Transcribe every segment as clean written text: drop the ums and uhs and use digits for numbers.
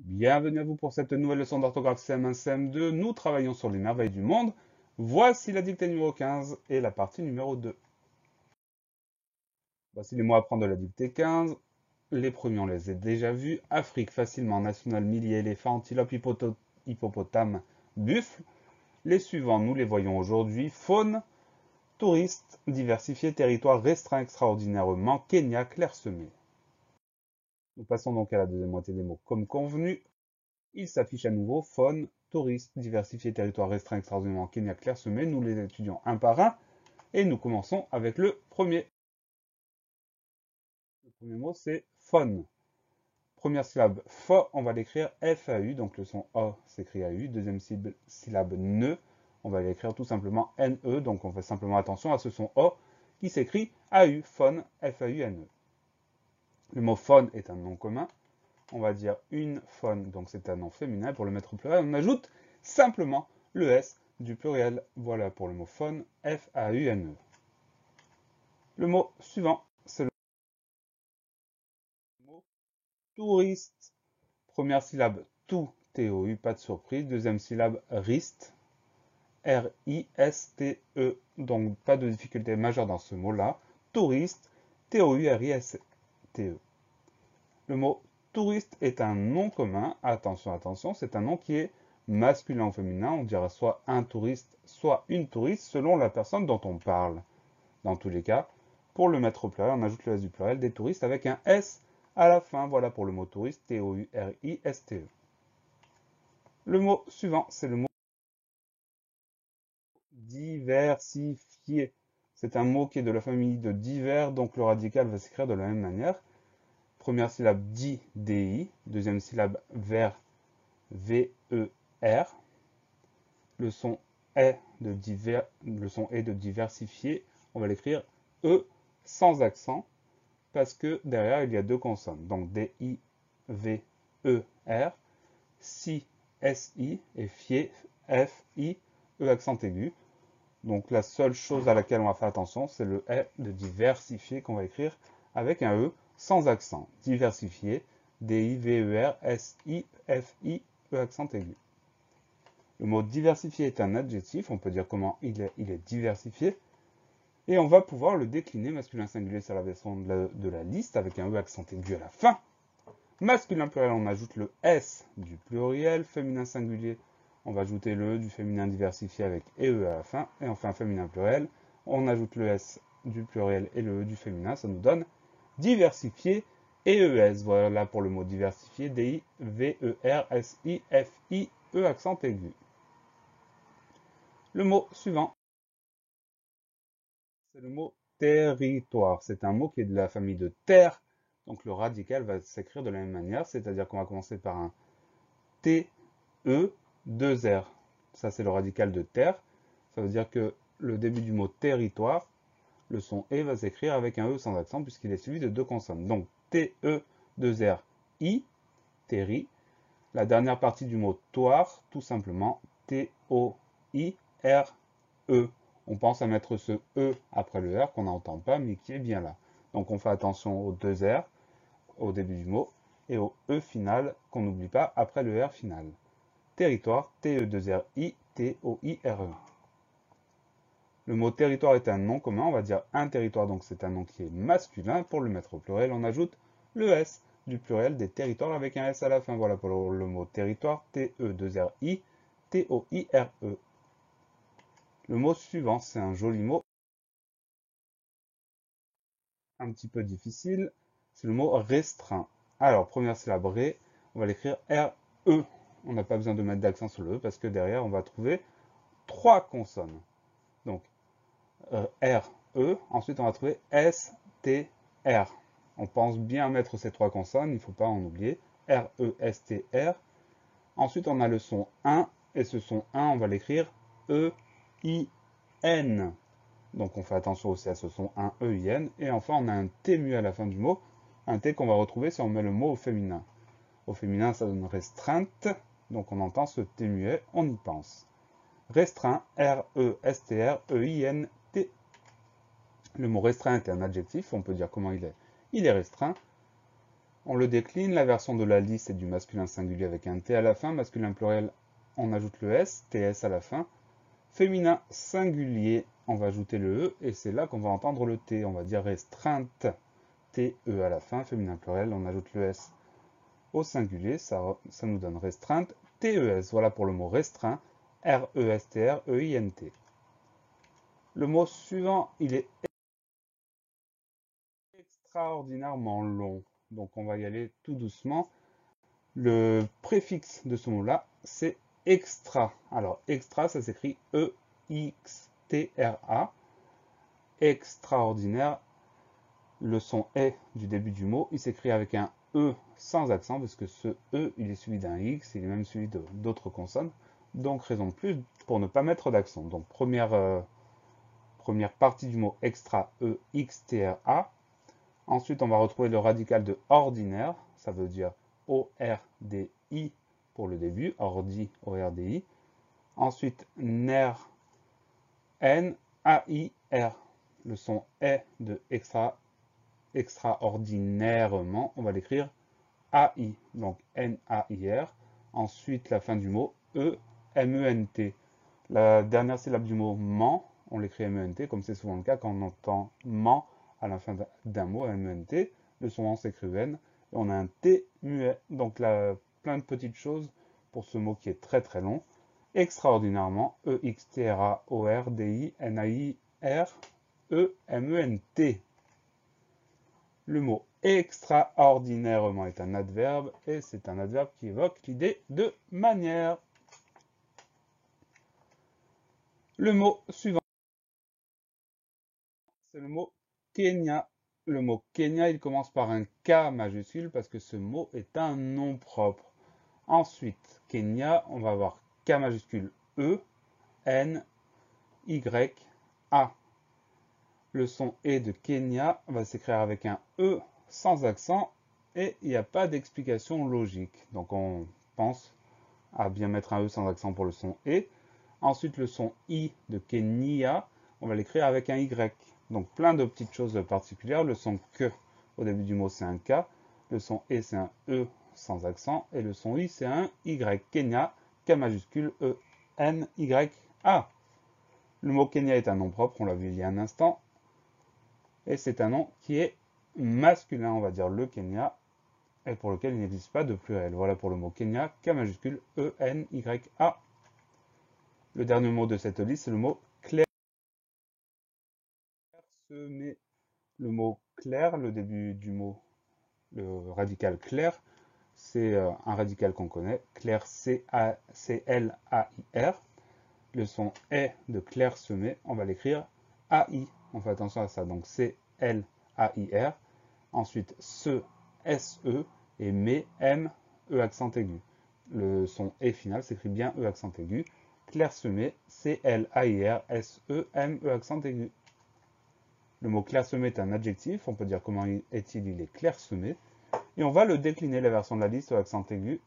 Bienvenue à vous pour cette nouvelle leçon d'orthographe CM1, CM2. Nous travaillons sur les merveilles du monde. Voici la dictée numéro 15 et la partie numéro 2. Voici les mots à prendre de la dictée 15. Les premiers, on les a déjà vus. Afrique, facilement, national, millier, éléphant, antilope, hippopotame, buffle. Les suivants, nous les voyons aujourd'hui. Faune, touriste, diversifié, territoire restreint, extraordinairement, Kenya, clairsemé. Nous passons donc à la deuxième moitié des mots comme convenu. Il s'affiche à nouveau faune, touriste, diversifié, territoire restreint, extraordinairement, Kenya clairsemé. Nous les étudions un par un et nous commençons avec le premier. Le premier mot c'est faune. Première syllabe fa, on va l'écrire FAU, donc le son A s'écrit AU. Deuxième syllabe ne, on va l'écrire tout simplement NE, donc on fait simplement attention à ce son A qui s'écrit AU, faune, FAUNE. Le mot faune est un nom commun. On va dire une faune, donc c'est un nom féminin. Pour le mettre au pluriel, on ajoute simplement le S du pluriel. Voilà pour le mot faune, F-A-U-N-E. Le mot suivant, c'est le mot touriste. Première syllabe, tout, T-O-U, pas de surprise. Deuxième syllabe, riste, R-I-S-T-E. Donc pas de difficulté majeure dans ce mot-là. Touriste, T-O-U-R-I-S-T-E. Le mot touriste est un nom commun. Attention, attention, c'est un nom qui est masculin ou féminin. On dira soit un touriste, soit une touriste, selon la personne dont on parle. Dans tous les cas, pour le mettre au pluriel, on ajoute le S du pluriel des touristes avec un S à la fin. Voilà pour le mot touriste, T-O-U-R-I-S-T-E. Le mot suivant, c'est le mot diversifié. C'est un mot qui est de la famille de divers, donc le radical va s'écrire de la même manière. Première syllabe di, D-I. Deuxième syllabe ver, V-E-R. Le son est de diversifier. On va l'écrire E sans accent parce que derrière il y a deux consonnes. Donc D-I-V-E-R, si, S-I et fier, F-I, E accent aigu. Donc la seule chose à laquelle on va faire attention, c'est le E de diversifier qu'on va écrire avec un E sans accent. Diversifier, D-I-V-E-R-S-I-F-I, E accent aigu. Le mot diversifié est un adjectif, on peut dire comment il est diversifié. Et on va pouvoir le décliner masculin singulier sur la version de la liste avec un E accent aigu à la fin. Masculin pluriel, on ajoute le S du pluriel. Féminin singulier, on va ajouter le E du féminin diversifié avec EE à la fin. Et enfin, féminin pluriel, on ajoute le S du pluriel et le E du féminin. Ça nous donne diversifié et ES. Voilà pour le mot diversifié, D-I-V-E-R-S-I-F-I, E accent aigu. Le mot suivant, c'est le mot territoire. C'est un mot qui est de la famille de terre. Donc le radical va s'écrire de la même manière, c'est-à-dire qu'on va commencer par un T, E, 2 R. Ça, c'est le radical de terre. Ça veut dire que le début du mot territoire, le son E va s'écrire avec un E sans accent puisqu'il est suivi de deux consonnes. Donc T, E, 2 R, I, terri. La dernière partie du mot toire, tout simplement T, O, I, R, E. On pense à mettre ce E après le R qu'on n'entend pas mais qui est bien là. Donc on fait attention aux deux R au début du mot et au E final qu'on n'oublie pas après le R final. Territoire, T-E-2-R-I, T-O-I-R-E. Le mot territoire est un nom commun, on va dire un territoire, donc c'est un nom qui est masculin. Pour le mettre au pluriel, on ajoute le S du pluriel des territoires avec un S à la fin. Voilà pour le mot territoire, T-E-2-R-I, T-O-I-R-E. Le mot suivant, c'est un joli mot, un petit peu difficile, c'est le mot restreint. Alors, première syllabe ré, on va l'écrire R-E. On n'a pas besoin de mettre d'accent sur le E parce que derrière, on va trouver trois consonnes. Donc, R, E. Ensuite, on va trouver S, T, R. On pense bien mettre ces trois consonnes, il ne faut pas en oublier. R, E, S, T, R. Ensuite, on a le son 1, et ce son 1, on va l'écrire E, I, N. Donc, on fait attention aussi à ce son 1, E, I, N. Et enfin, on a un T muet à la fin du mot, un T qu'on va retrouver si on met le mot au féminin. Au féminin, ça donne restreinte, donc on entend ce T muet, on y pense. Restreint, R, E, S, T, R, E, I, N, T. Le mot restreint est un adjectif, on peut dire comment il est. Il est restreint. On le décline, la version de la liste est du masculin singulier avec un T à la fin, masculin pluriel, on ajoute le S, TS à la fin. Féminin singulier, on va ajouter le E, et c'est là qu'on va entendre le T. On va dire restreinte, TE à la fin. Féminin pluriel, on ajoute le S au singulier, ça nous donne restreinte, TES. Voilà pour le mot restreint, RESTREINT. Le mot suivant, il est extraordinairement long, donc on va y aller tout doucement. Le préfixe de ce mot-là, c'est extra. Alors, extra, ça s'écrit E-X-T-R-A. Extraordinaire, le son est du début du mot, il s'écrit avec un E sans accent, parce que ce E, il est suivi d'un X, il est même suivi d'autres consonnes. Donc, raison de plus pour ne pas mettre d'accent. Donc, première partie du mot extra, E-X-T-R-A. Ensuite, on va retrouver le radical de ordinaire, ça veut dire O-R-D-I pour le début, ordi, O-R-D-I. Ensuite, ner, N-A-I-R. Le son est de extraordinairement, on va l'écrire A-I, donc N-A-I-R. Ensuite, la fin du mot, E-M-E-N-T. La dernière syllabe du mot ment, on l'écrit M-E-N-T, comme c'est souvent le cas quand on entend ment à la fin d'un mot, M-E-N-T. Le son en s'écrit N, et on a un T muet. Donc là, plein de petites choses pour ce mot qui est très très long. Extraordinairement, E-X-T-R-A-O-R-D-I-N-A-I-R-E-M-E-N-T. Le mot extraordinairement est un adverbe, et c'est un adverbe qui évoque l'idée de manière. Le mot suivant, c'est le mot Kenya. Le mot Kenya, il commence par un K majuscule parce que ce mot est un nom propre. Ensuite, Kenya, on va avoir K majuscule E, N, Y, A. Le son E de Kenya va s'écrire avec un E sans accent et il n'y a pas d'explication logique. Donc on pense à bien mettre un E sans accent pour le son E. Ensuite, le son I de Kenya, on va l'écrire avec un Y. Donc plein de petites choses particulières. Le son que au début du mot, c'est un K. Le son E, c'est un E sans accent. Et le son I, c'est un Y. Kenya, K majuscule E, N, Y, A. Le mot Kenya est un nom propre, on l'a vu il y a un instant. Et c'est un nom qui est masculin, on va dire le Kenya, et pour lequel il n'existe pas de pluriel. Voilà pour le mot Kenya, K majuscule E, N, Y, A. Le dernier mot de cette liste, c'est le mot clair. Le mot clair, le début du mot, le radical clair, c'est un radical qu'on connaît. Clair, C-L-A-I-R. Le son est de clair semé, on va l'écrire A-I. On fait attention à ça. Donc C-L-A-I-R. Ensuite, S-E et mais, M, E accent aigu. Le son E final s'écrit bien E accent aigu. Clairsemé, C-L-A-I-R-S-E-M-E accent aigu. Le mot clairsemé est un adjectif, on peut dire comment est-il, il est clairsemé. Et on va le décliner, la version de la liste, accent aigu,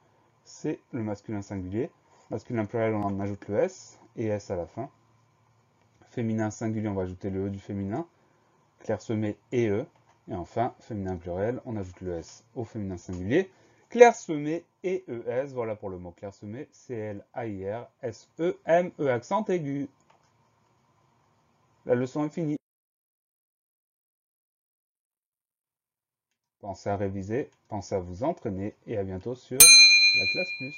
c'est le masculin singulier. Masculin pluriel, on en ajoute le S et S à la fin. Féminin singulier, on va ajouter le E du féminin. Clairsemé et E. Et enfin, féminin pluriel, on ajoute le S au féminin singulier. Clairsemé et ES, voilà pour le mot clairsemé, C-L-A-I-R-S-E-M-E accent aigu. La leçon est finie. Pensez à réviser, pensez à vous entraîner et à bientôt sur la classe plus.